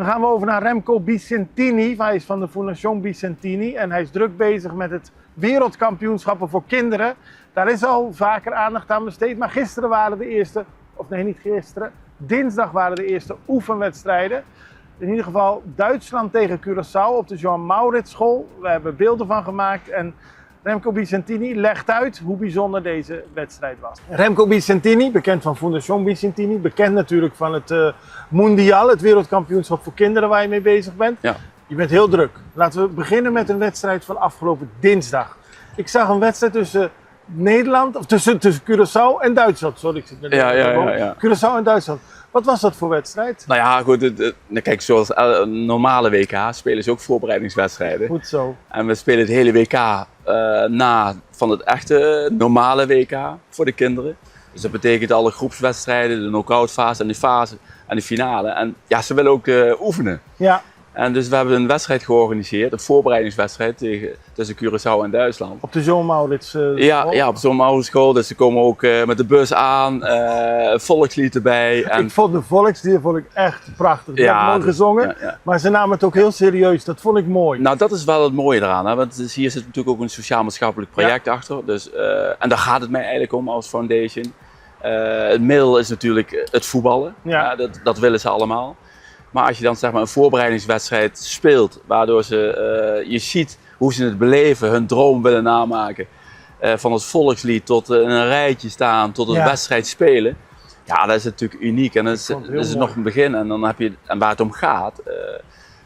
Dan gaan we over naar Remco Vicentini. Hij is van de Fundación Vicentini en hij is druk bezig met het wereldkampioenschappen voor kinderen. Daar is al vaker aandacht aan besteed, maar gisteren waren de eerste, of nee niet gisteren, dinsdag waren de eerste oefenwedstrijden. In ieder geval Duitsland tegen Curaçao op de Johan Maurits school. We hebben beelden van gemaakt en Remco Vicentini legt uit hoe bijzonder deze wedstrijd was. Remco Vicentini, bekend van Fundación Vicentini, bekend natuurlijk van het Mundial, het wereldkampioenschap voor kinderen waar je mee bezig bent. Ja. Je bent heel druk. Laten we beginnen met een wedstrijd van afgelopen dinsdag. Ik zag een wedstrijd tussen Nederland, of tussen Curaçao en Duitsland. Sorry, ik zit met Ja. Curaçao en Duitsland. Wat was dat voor wedstrijd? Nou ja, goed. Kijk, zoals een normale WK spelen ze ook voorbereidingswedstrijden. Goed zo. En we spelen het hele WK na van het echte normale WK voor de kinderen. Dus dat betekent alle groepswedstrijden, de knock-out fase en de fase en de finale. En ja, ze willen ook oefenen. Ja. En dus we hebben een wedstrijd georganiseerd, een voorbereidingswedstrijd tussen Curaçao en Duitsland. Op de Johan Maurits school? Ja, op zo'n Maurits school. Dus ze komen ook met de bus aan, volkslied erbij. En Ik vond de volkslied echt prachtig. Die Ja, had mooi gezongen, ja. maar ze namen het ook heel serieus. Dat vond ik mooi. Nou, dat is wel het mooie eraan. Hè? Want hier zit natuurlijk ook een sociaal-maatschappelijk project achter. Dus, en daar gaat het mij eigenlijk om als foundation. Het middel is natuurlijk het voetballen. Ja. Dat willen ze allemaal. Maar als je dan zeg maar een voorbereidingswedstrijd speelt, waardoor je ziet hoe ze het beleven, hun droom willen namaken. Van het volkslied tot in een rijtje staan, tot een wedstrijd spelen. Ja, dat is natuurlijk uniek en dat is nog een begin. En dan heb je, en waar het om gaat,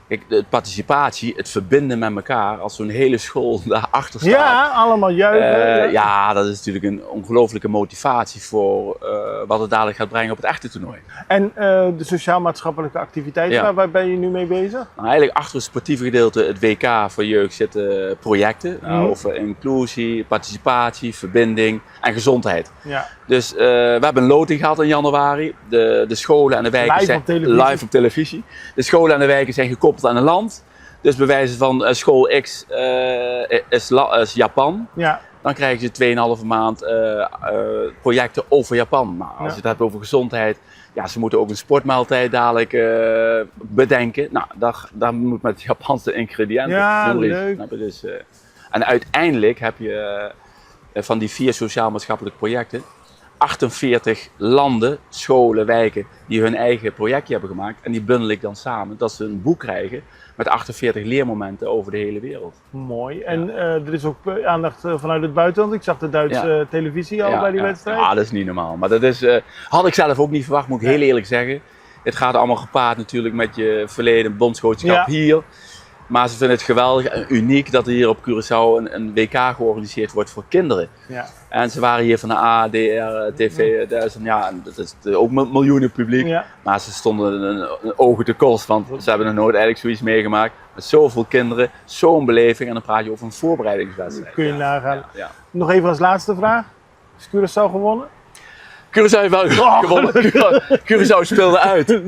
kijk, de participatie, het verbinden met elkaar, als zo'n hele school daarachter staat. Ja, allemaal juichen. Ja, dat is natuurlijk een ongelofelijke motivatie voor wat het dadelijk gaat brengen op het echte toernooi. En de sociaal-maatschappelijke activiteiten, waar ben je nu mee bezig? Nou, eigenlijk achter het sportieve gedeelte, het WK voor jeugd, zitten projecten over inclusie, participatie, verbinding en gezondheid. Ja. Dus we hebben een loting gehad in januari. De scholen en de wijken zijn live op televisie. De scholen en de wijken zijn gekoppeld aan een land. Dus bij wijze van school X is Japan. Ja. Dan krijgen ze 2,5 maand projecten over Japan. Maar als je het hebt over gezondheid, ja, ze moeten ook een sportmaaltijd dadelijk bedenken. Nou, daar moet met Japanse ingrediënten. Ja, leuk. Dus, en uiteindelijk heb je van die 4 sociaal-maatschappelijke projecten 48 landen, scholen, wijken die hun eigen projectje hebben gemaakt. En die bundel ik dan samen, dat ze een boek krijgen met 48 leermomenten over de hele wereld. Mooi. En er is ook aandacht vanuit het buitenland. Ik zag de Duitse televisie al bij die wedstrijd. Ja, dat is niet normaal. Maar dat is, had ik zelf ook niet verwacht, moet ik heel eerlijk zeggen. Het gaat allemaal gepaard natuurlijk met je verleden bondscoachschap hier. Maar ze vinden het geweldig en uniek dat er hier op Curaçao een WK georganiseerd wordt voor kinderen. Ja. En ze waren hier van de ADR, TV Duitsland, ja, dat is ook miljoenen publiek. Ja. Maar ze stonden een ogen te kost, want ze hebben nog nooit eigenlijk zoiets meegemaakt. Met zoveel kinderen, zo'n beleving en dan praat je over een voorbereidingswedstrijd. Kun je nagaan. Ja. Nog even als laatste vraag. Is Curaçao gewonnen? Curaçao heeft wel gewonnen. Curaçao speelde uit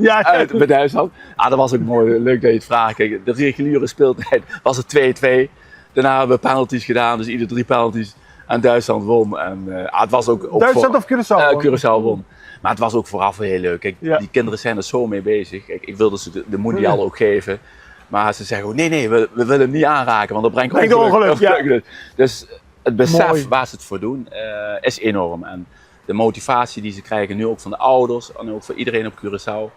bij Duitsland. Ah, dat was ook mooi, leuk dat je het vraagt. Kijk, de reguliere speeltijd was het 2-2. Daarna hebben we penalties gedaan, dus ieder 3 penalties. En Duitsland won. En, het was ook Duitsland of Curaçao? Curaçao won. Maar het was ook vooraf heel leuk. Kijk, die kinderen zijn er zo mee bezig. Kijk, ik wilde ze de Mundial ook geven. Maar ze zeggen nee, we willen hem niet aanraken, want dat brengt ongeluk. Dus het besef waar ze het voor doen is enorm. En de motivatie die ze krijgen, nu ook van de ouders en ook voor iedereen op Curaçao,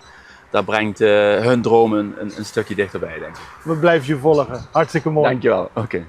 dat brengt hun dromen een stukje dichterbij, denk ik. We blijven je volgen. Hartstikke mooi. Dankjewel. Oké.